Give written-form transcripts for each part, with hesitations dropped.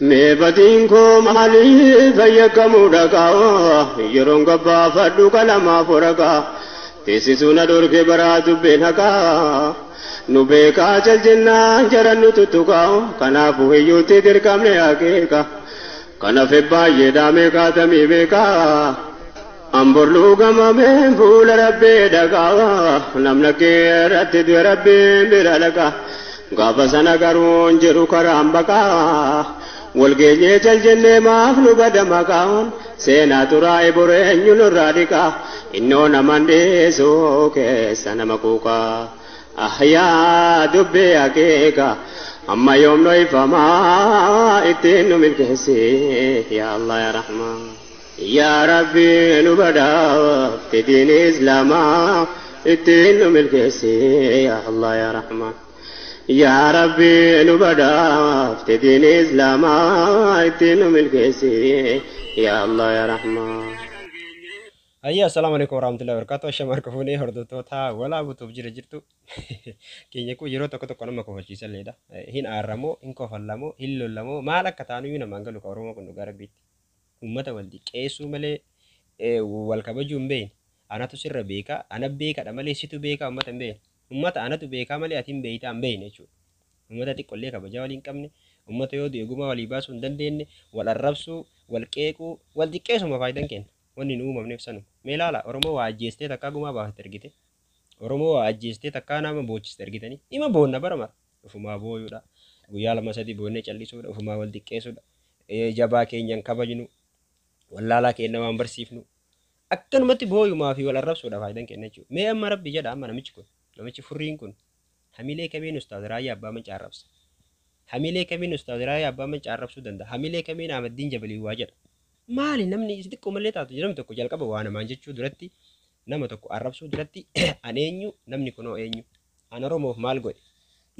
Meebatiin koo maaliif fayyadamu dhagaa yeroon gabbaafadhu qalamaaf horagaa teessisuun adorkee baraatu beenakaa nu beekaa jaljennaan jaran nu tuttuqaa kanaafuu hiyyuutti dirqamne akeeka kanaaf baay'ee daamee kaatamii beekaa amborluu gamameen fuula rabbee dhagaa namna keerratti du'e rabbeen bira dhagaa gaafa sana garuun jedhu karaan baqaa walgeenyee jaljennee maaf nu badamakaan seenaa xuraa'e boreenyu nurraa dhiqaa innoo naman dhiisuu keessa nama quuqaa ahyaa dubbee akeeka amma yoom no ifamaa ittiin nu milkeessee yaa Allah yaa Rahmaan yaa Rabbi nu badhaafte diini Islaamaa ittiin nu milkeessee yaa Allah yaa Rahmaan يا ربي نبدأ في دين الإسلام اتنو ملكسي يا الله يا رحمن أيه السلام عليكم ورحمة الله وبركاته شمار كفوني هردوتو تا ولا بوتو بجرجرتو كينيكو يرو تكو تكو نمكو هجيسا ليدا هين آرامو هنكو فلامو هلو لامو مالا كتانو يونا مانغلو كورومو كندو غاربيت أمتا والدي كيسو ملي والكبجو مبين أنا تسر بيكا أنا بيكا دمالي سيتو بيكا أمتا مبين ummata anatu beekaa malee atiin beeytaa hin beeyne jechuudha. Ummata xiqqollee kabajaa waliin qabne, ummata yoo eegummaa walii baasuu hin dandeenye, wal arrabsuu, wal qeequu, wal xiqqeessuma faayidaan kenna. Wanni nu uumamneef sanu. Mee ilaala Oromoo waa ajjeestee takkaa gumaa baafate ergite. Oromoo waa ajjeestee takkaa nama boochiste ergitanii. Dhima boonna bara mara. Ufumaa booyuudha. Guyyaa lama sadii boonnee callisuudha. Ufumaa wal xiqqeessuudha. Jabaa keenyan kabajnu. Wallaalaa keenya waan barsiifnu. Akkanumatti booyumaa fi wal arrabsuudha faayidaan kenna jechuudha. Mee amma rabbi jedha amma namichi kun. Namichi furriin kun hamilee kamiin ustaaz Raayyaa Abbaa Mancaa arrabsa. Hamilee kamiin ustaaz Raayyaa Abbaa Mancaa arrabsuu danda'a. Hamilee kamiin Ahmaddiin Jabalii waa jedha. Maali namni xiqqoo malee taatu jedhamu tokko jalqaba waa namaan jechuu duratti nama tokko arrabsuu duratti an eenyu namni kunoo eenyu an Oromoof maal godhe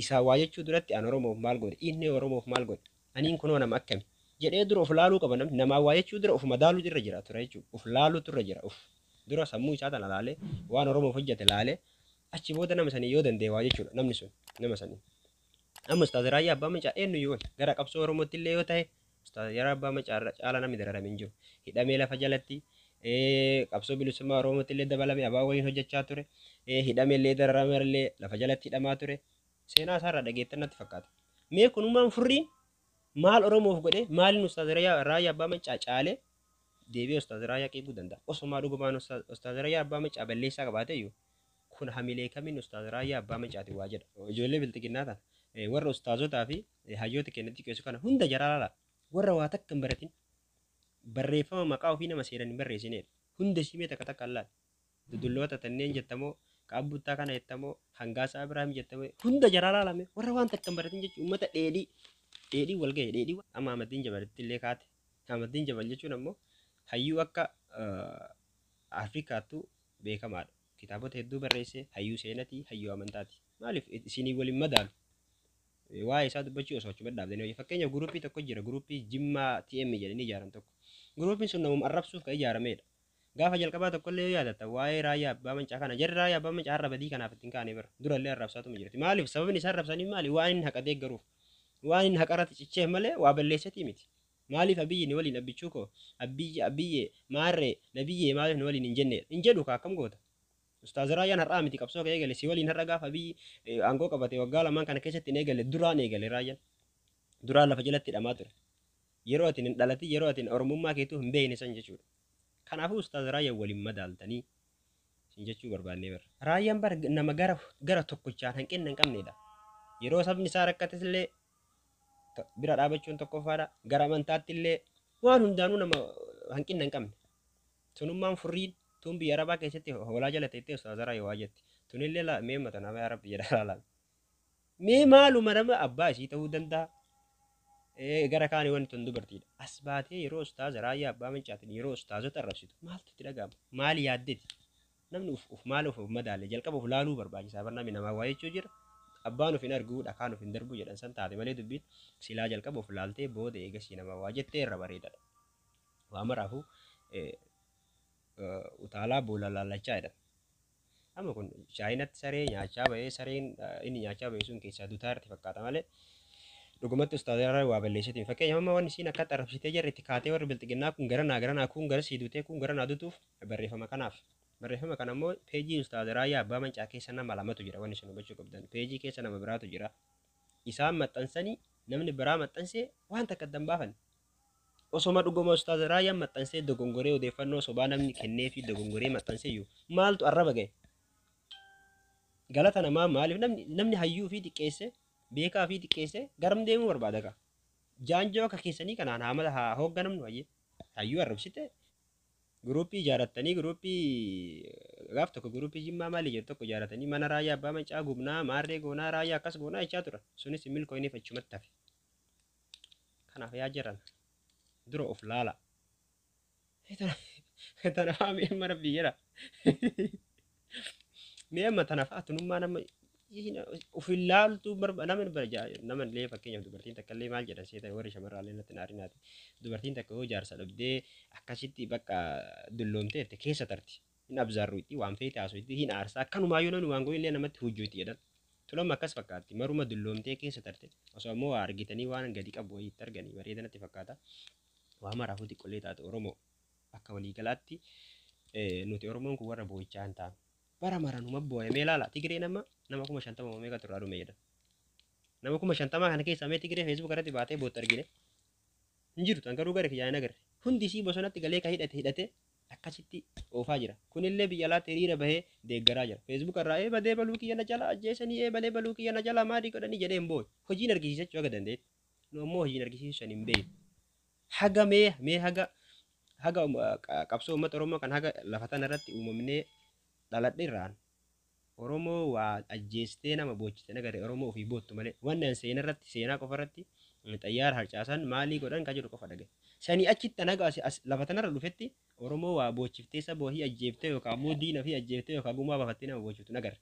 isaa waa jechuu duratti an Oromoof maal godhe inni Oromoof maal godhe aniin kunoo nama akkami jedhee dura of laaluu qaba namni namaa waa jechuu dura of madaaluu irra jira ture jechuudha. Of laaluutu irra jira. Of dura sammuu isaa tana laalee waan Oromoof hojjete laalee achi booda nama sanii yoo danda'e waa jechuudha namni sun nama sanii. Amma ustaaz Raayyaa Abbaa Mancaa eenyu yoo gara qabsoo Oromootti illee yoo ta'e ustaaz Raayyaa Abbaa Mancaa caala namni dararame hin jiru. Hidhamee lafa jalatti qabsoo bilisummaa Oromootti illee dabalame abaa waliin hojjechaa ture. Hidhamee illee dararame illee lafa jalatti hidhamaa ture. Seenaa isaarraa dhageettan natti fakkaata. Mee kunumaan furriin maal Oromoof godhe maaliin ustaaz Raayyaa Abbaa Mancaa caalee deebi'ee ustaaz Raayyaa qeebuu danda'a. Osomaa dhugumaan ustaaz Raayyaa Abbaa Mancaa balleessaa qabaate iyyuu kun hamilee kamiin ustaaz Raayyaa Abbaa Mancaati waa jedha. Ijoollee biltiqinnaa ta'a. Warra ustaazotaa fi hayyoota kennatti keessu kana hunda jaraala. Warra waa takka hin baratin barreeffama maqaa ofii nama seeraan hin barreessineedha. Hunda simee takka takka allaal. Dudulloota tanneen jettamoo qaabbuttaa kana jettamoo hangaasaa Abiraam jettamoo hunda jaraala lame warra waan takka hin baratin jechuun uummata dheedhii wal ga'e dheedhii amma Ahmaddiin Jabalitti illee kaate. Ahmaddiin Jabal jechuun ammoo hayyuu akka Afrikaattuu beekamaadha. Kitaabota hedduu barreesse hayyuu seenatii hayyuu amantaati. Maaliif isinii waliin madaalu? Waa'ee isaa dubbachuu osoo achuma dhaabdanii fakkeenyaaf guruupii tokko jira guruupii Jimmaa TM jedhanii ijaaran tokko. Guruupiin sun namuma arrabsuuf kan ijaaramedha. Gaafa jalqabaa tokkollee yoo yaadatta waa'ee Raayyaa Abbaa Mancaa kana jarri Raayyaa Abbaa Mancaa har'a badii kanaaf ittiin kaane bira durallee arrabsaatuma jirti. Maaliif sababni isaa arrabsaniif maali? Waan inni haqa deeggaruuf waan inni haqarratti cicheef malee waa balleessatii miti. Maaliif abiyyi ni waliin abbichuu koo abiyyee maarree nabiyyee maaliif ni waliin hin jennee hin jedhu akkam goota. Ustaaz Raayyaan har'aa miti qabsoo ka'ee gale si waliin har'a gaafa biyyi aangoo qabate waggaa lamaan kana keessatti hin eegale duraan eegale Raayyaan. Duraan lafa jalatti hidhamaa ture. Yeroo ati hin dhalatin yeroo ati Oromummaa keetuu hin beekne san jechuudha. Kanaafuu Ustaaz Raayyaan waliin madaaltanii sin jechuu barbaannee barra. Raayyaan bara nama gara tokkochaan hanqinna hin qabnedha. Yeroo sabni isaa rakkates illee bira dhaabachuun tokkoffaadha. Gara amantaatti illee waan hundaanuu nama hanqinna hin qabne. Sunummaan furriin tun biyya Arabaa keessatti hoolaa jala teettee ustaaz Raayyaa waa jetti. Tunillee mee mata nama Arab jedha laalaan. Mee maaluma nama abbaa isii ta'uu danda'a. Gara kaanii wanti tun dubartiidha. As baatee yeroo ustaaz Raayyaa Abbaa Mancaatiin yeroo ustaazota arrabsitu maaltu itti dhaga'ama? Maali yaaddeeti? Namni maal of madaale jalqaba of laaluu barbaachisaa barnamni namaa waa jechuu jira. Abbaan of hin argu dhakaan of hin darbu jedhan san taate malee dubbiin silaa jalqaba of laaltee booda eegasii namaa waa jettee irra bareedadha. Waa maraafuu utaalaa boola laallachaa jedhan. Amma kun shaayinatti saree nyaachaa bahee sareen inni nyaachaa bahee sun keessaa dutaarti fakkaata malee dhugumatti ustaazarraa waa balleessitiin fakkeenyaaf waan isiin akka xarabsitee jirti kaatee warri bilxiginnaa kun garanaa kun gara siidutee kun gara naadutuuf barreeffama kanaaf barreeffama kana immoo peejii ustaazarraa abbaa mancaa keessa nama lamatu jira wanni sun hubachuu qabdan peejii keessa nama biraatu jira isaan maxxansanii namni biraa maxxansee waan takka addan baafan osoma dhuguma ustaazarraa maxxansee dogongoree odeeffannoo sobaa namni kennee fi dogongoree maxxansee iyyuu maaltu arraba ga'e galata namaa maaliif namni hayyuu fi xiqqeesse beekaa fi xiqqeesse garam deemuu barbaada ka jaanjoo akka keessanii kanaan haamala haa hoogganamnu hayyee hayyuu arrabsite guruupii ijaarrattanii guruupii gaaf tokko guruupii jimmaa maalii jedhu tokko ijaarratanii mana raayyaa abbaa mancaa gubnaa maarree goonaa raayyaa akkas goonaa jechaa tura sunis milkooyiniif achumatti hafe kanaaf yaa jiran dura of laala tanafaa mee mara biyyera mee amma tanafaa tunummaa nama ufin laaltu nama illee fakkeenyaaf dubartiin takka illee maal jedhan seeta warri shamarraalee natti naarinaati dubartiin takka yoo jaarsa dhabdee akkasitti bakka dulloomteette keessa tarti hin abzaarruutti waan feete haasuutti hin aarsaa akkanumaayyuu namni waan goonillee namatti hujjuutti jedhan tulama akkas fakkaatti maruma dulloomtee keessa tarte osoo ammoo argitanii waan gadi qabu wayiitti arganii bareedanatti fakkaata waa maraafuu xiqqollee taate Oromoo akka waliigalaatti nuti Oromoon kun warra boo'ichaa hin taane bara maranuma boo'amee laala Tigree nama 50 meeqa turraa dhume jedha nama 50 kana keessa mee Tigree Facebook irratti baatee bootta argine hin jiru tan garuu gara kiyyaan agarre hundi isii bosonatti galee ka hidhate akkasitti oofaa jira kunillee biyya alaatti hiriira bahee deeggaraa jira Facebook irraa badee baluu kiyya na jala ajjeesanii balee baluu kiyya na jala maadii godhanii jedheen boo'e hojiin argisiisachuu akka dandeetti nu ammoo hojiin argisiisuu san hin beeku haga mee haga qabsoo uummata Oromoo kan haga lafa tana irratti uumamnee dhaladhe irraan Oromoo waa ajjeestee nama boochite nagare Oromoo ofii boottu malee wanni an seenaa irratti seenaa qofa irratti xayyaara harcaasan maalii godhan ka jedhu qofa dhagaye sanii achitti naga lafa tanarra dhufetti Oromoo waa boochiftee saba ofii ajjeeftee yookaan ammoo diina ofii ajjeeftee yookaan gumaa baafattee nama boochiftu nagare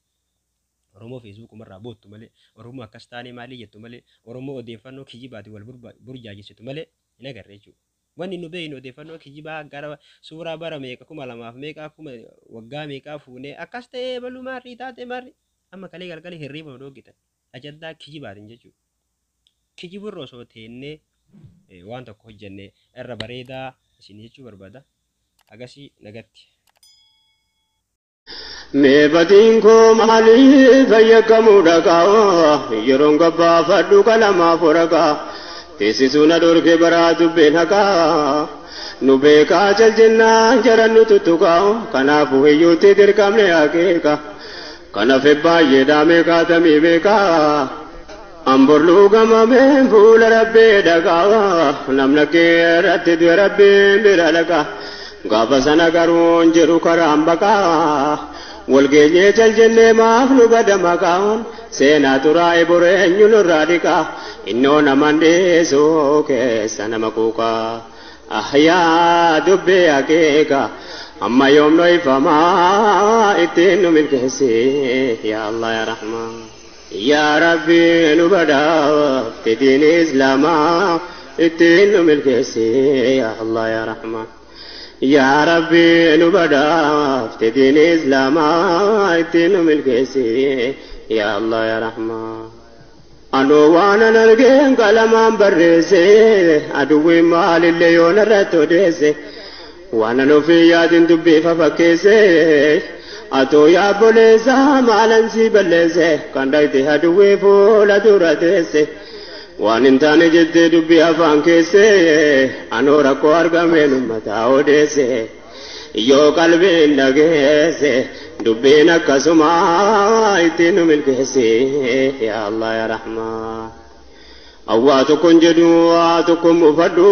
Oromoo Facebook umarraa boottu malee Oromoo akkas taanee maalii jettu malee Oromoo odeeffannoo kijibaati wal burjaajessitu malee hin agarre jechuudha. Wanni nu beeynu odeeffannoo kijibaa gara suuraa bara meeqa 2000 meeqa akkuma waggaa meeqaa fuunee akkas ta'ee baluu maarrii taate maarrii amma kalee galgalee hirriiba dhooggitan ajaddaa kijibaatiin jechuudha. Kijiburra osoo teennee waan tokko hojjennee irra bareedaa isin jechuu barbaada. Agasii nagatti. Mee batiin koo maaliif fayyadamuu dhaqaa yeroon gabbaafadhu qalamaaf horagaa. Teessisuun adorkee baraa dubbeen haqaa nu beekaa jaljennaan jaran nu tuttuqaa kanaafuu hiyyuutti dirqamne akeeka kanaaf baay'ee daamee kaatamii beekaa amborluu gamameen fuula rabbee dhaqaa namna kee irratti du'e rabbiin bira dhaqaa gaafa sana garuun jedhu karaan baqaa walgeenyee jaljennee maaf nu bada maqaan seenaa turaa'e boreenyu nurraa dhiqaa innoo naman dheesoo keessa nama kuukaa ahyaa dubbee akeeka amma yoomno ifamaa ittiin nu milkeessee yaa Allah yaa Rahmaan yaa Rabbi nu badhaafte diini Islaamaa ittiin nu milkeessee yaa Allah yaa Rahmaan yaa Rabbi nu badhaafte diini Islaamaa ittiin nu milkeessee yaa Allah yaa Rahmaan Anoo waan an argeen qalamaan barreesse aduwwiin maalillee yoon irratti odeesse waan an ofii yaadin dubbiifa fakkeesse atoo yaabboleessa maalan si balleesse kan dhayte aduwwii fuula dura teesse waan hin taane jettee dubbii afaan keesse anoo rakkoo argameen ummataa odeesse yoo qalbiin dhageesse dubbiin akkasuma ittiin nu milkeesse yaa Allah yaa Rahmaan awwaa tokkon jedhu waa tokkon mufadhu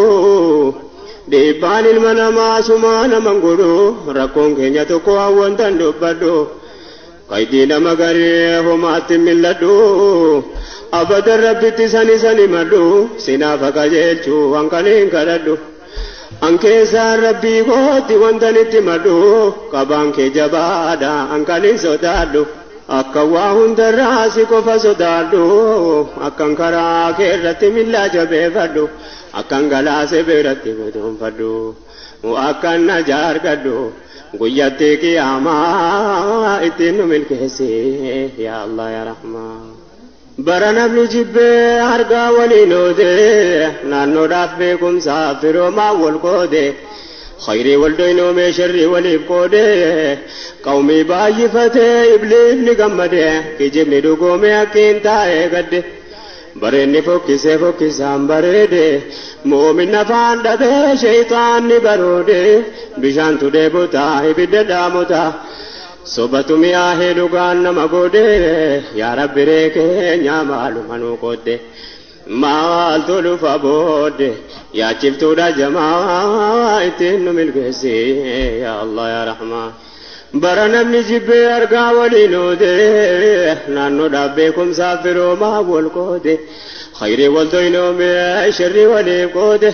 dhiibbaan ilma namaa sumaa naman godhu rakkoon keenya tokko hawwantan dubbadhu qaydii nama garee homaatti milladhu abadan rabbitti sani madhu sinaaf qajeelchu hanqaniin kadhadhu Ankeesaan rabbii kooti wantanitti madhu qabaan kee jabaadha hanqaniin sodaadhu akka waa hundarraa si qofa sodaadhu akkan karaa kee irratti millaa jabeeffadhu akkan galaase biratti guduunfadhu akkan najaa argadhu guyyatti qiyaamaa ittiin nu milkeesse yaa Allah yaa Rahmaan برنا بنجيب أرجع ولينودي نانو دافبكم سافروا ما والقودي خيري والدينو مشري وليبقودي قومي بايفتي إبليف نقمدي كجبني دوقومي أكين تاي قدي بريني فوكي سام بريدي مؤمن نفان دبي شيطان نبرودي بشان تدي بوتا إبدا موتا صوبتو مياه دوغان نمغودي يا رب ريكي نعمالو منو قودي مال تولو فابودي يا شفتو دا جماعتين ملقسي يا الله يا رحمن برنا بنجيب أرقا ولينودي نانو دابيكم سافروا ما والقودي خيري والدينو مي شري وليقودي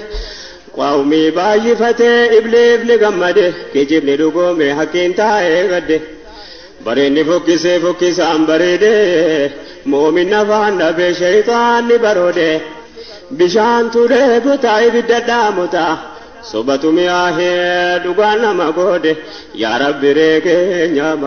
قومي بايفتي إبليف نقمدي كجيب ندوقومي حكين تاي قدي بريني فوكي سام بريدي مؤمن نفان نبي شيطان نبرودي بشان تودي بتاي بددا موتا صوبتو مياه دوغان نمغودي يا رب ريكي